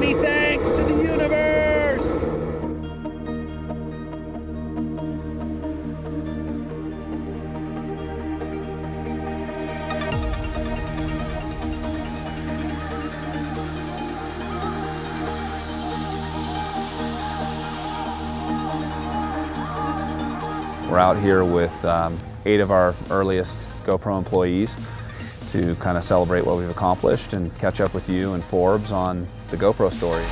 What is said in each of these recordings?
Many thanks to the universe! We're out here with 8 of our earliest GoPro employees to kind of celebrate what we've accomplished and catch up with you and Forbes on the GoPro story.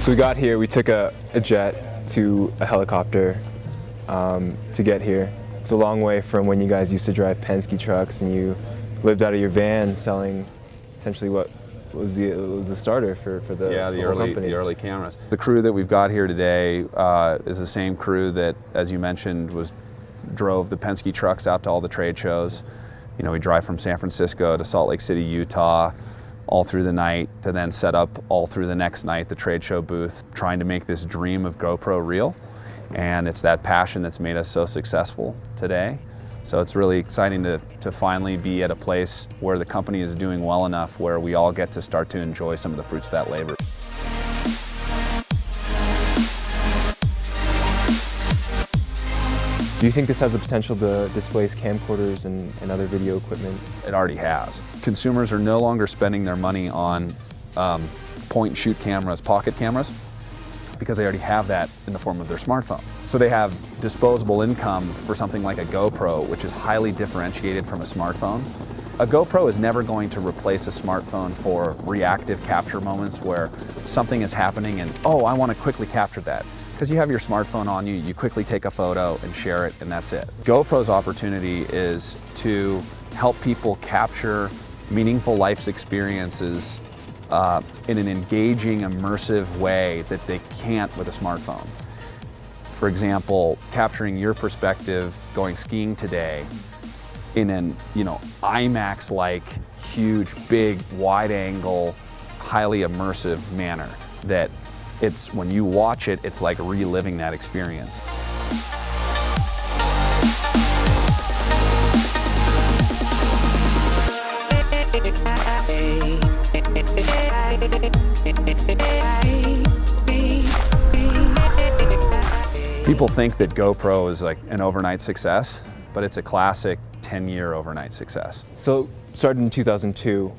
So we got here, we took a jet to a helicopter to get here. It's a long way from when you guys used to drive Penske trucks and you lived out of your van selling essentially what was the starter for the early cameras. The crew that we've got here today is the same crew that, as you mentioned, drove the Penske trucks out to all the trade shows. You know, we drive from San Francisco to Salt Lake City, Utah, all through the night to then set up all through the next night, the trade show booth, trying to make this dream of GoPro real. And it's that passion that's made us so successful today. So it's really exciting to finally be at a place where the company is doing well enough where we all get to start to enjoy some of the fruits of that labor. Do you think this has the potential to displace camcorders and other video equipment? It already has. Consumers are no longer spending their money on point-and-shoot cameras, pocket cameras, because they already have that in the form of their smartphone. So they have disposable income for something like a GoPro, which is highly differentiated from a smartphone. A GoPro is never going to replace a smartphone for reactive capture moments where something is happening and, oh, I want to quickly capture that. Because you have your smartphone on you, you quickly take a photo and share it, and that's it. GoPro's opportunity is to help people capture meaningful life's experiences in an engaging, immersive way that they can't with a smartphone. For example, capturing your perspective going skiing today in an IMAX-like, huge, big, wide-angle, highly immersive manner that when you watch it, it's like reliving that experience. People think that GoPro is like an overnight success, but it's a classic 10-year overnight success. So, started in 2002.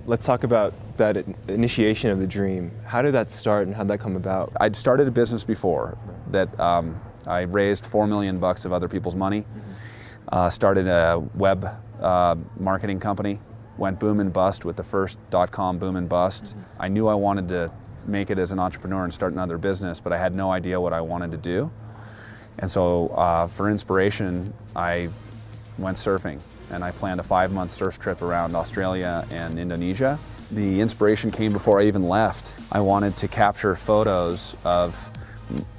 Let's talk about that initiation of the dream. How did that start and how did that come about? I'd started a business before that I raised $4 million of other people's money, started a web marketing company, went boom and bust with the first .com boom and bust. I knew I wanted to make it as an entrepreneur and start another business, but I had no idea what I wanted to do. And so for inspiration, I went surfing and I planned a 5-month surf trip around Australia and Indonesia. The inspiration came before I even left. I wanted to capture photos of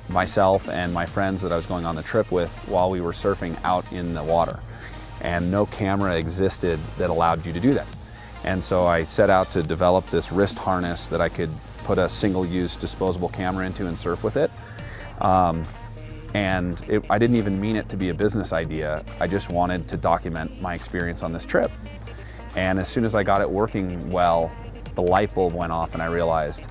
myself and my friends that I was going on the trip with while we were surfing out in the water. And no camera existed that allowed you to do that. And so I set out to develop this wrist harness that I could put a single-use disposable camera into and surf with it. I didn't even mean it to be a business idea. I just wanted to document my experience on this trip. And as soon as I got it working well, the light bulb went off and I realized,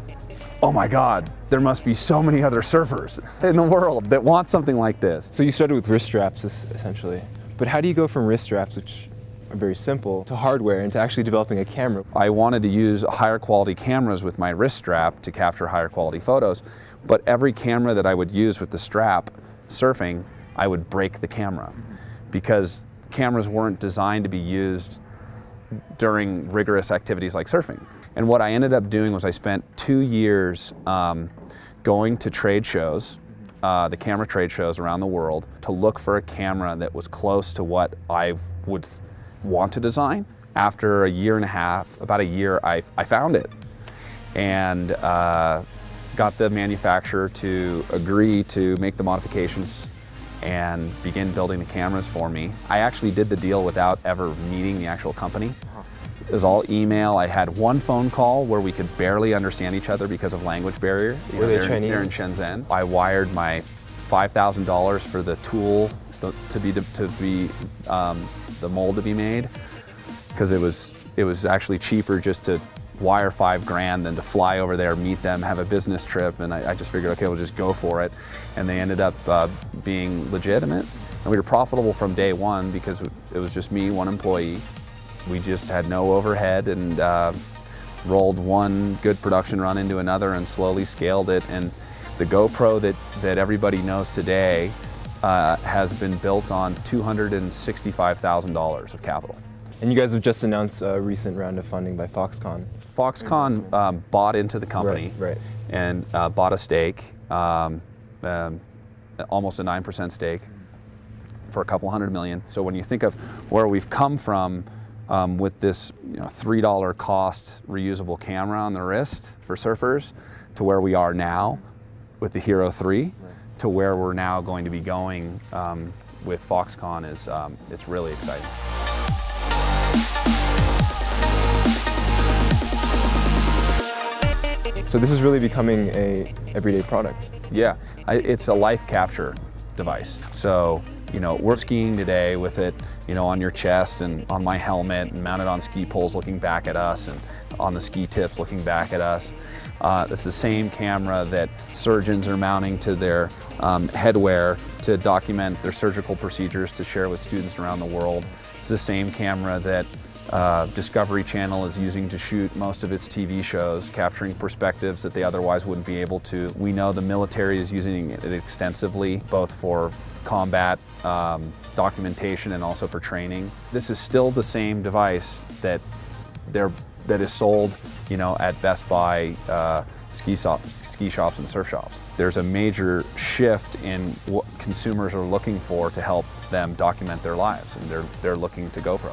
oh my God, there must be so many other surfers in the world that want something like this. So you started with wrist straps, essentially. But how do you go from wrist straps, which are very simple, to hardware and to actually developing a camera? I wanted to use higher quality cameras with my wrist strap to capture higher quality photos, but every camera that I would use with the strap surfing, I would break the camera because cameras weren't designed to be used during rigorous activities like surfing. And what I ended up doing was I spent 2 years going to trade shows, the camera trade shows around the world, to look for a camera that was close to what I would want to design. After a year and a half, about a year, I found it and got the manufacturer to agree to make the modifications and begin building the cameras for me. I actually did the deal without ever meeting the actual company. It was all email. I had one phone call where we could barely understand each other because of language barrier. Were they Chinese? They're in Shenzhen. I wired my $5,000 for the tool the mold to be made, because it was actually cheaper just to wire $5,000 than to fly over there, meet them, have a business trip. And I just figured, okay, we'll just go for it. And they ended up being legitimate. And we were profitable from day one because it was just me, one employee. We just had no overhead, and rolled one good production run into another and slowly scaled it. And the GoPro that everybody knows today has been built on $265,000 of capital. And you guys have just announced a recent round of funding by Foxconn. Foxconn bought into the company, right. And bought a stake, almost a 9% stake for a couple $100 million. So when you think of where we've come from with this $3 cost reusable camera on the wrist for surfers, to where we are now with the Hero 3, to where we're now going to be going with Foxconn it's really exciting. So this is really becoming a everyday product. Yeah, it's a life capture device. So, we're skiing today with it, on your chest and on my helmet and mounted on ski poles looking back at us, and on the ski tips looking back at us. It's the same camera that surgeons are mounting to their headwear to document their surgical procedures to share with students around the world. It's the same camera that Discovery Channel is using to shoot most of its TV shows, capturing perspectives that they otherwise wouldn't be able to. We know the military is using it extensively, both for combat documentation and also for training. This is still the same device that is sold, at Best Buy, ski shops and surf shops. There's a major shift in what consumers are looking for to help them document their lives, and they're looking to GoPro.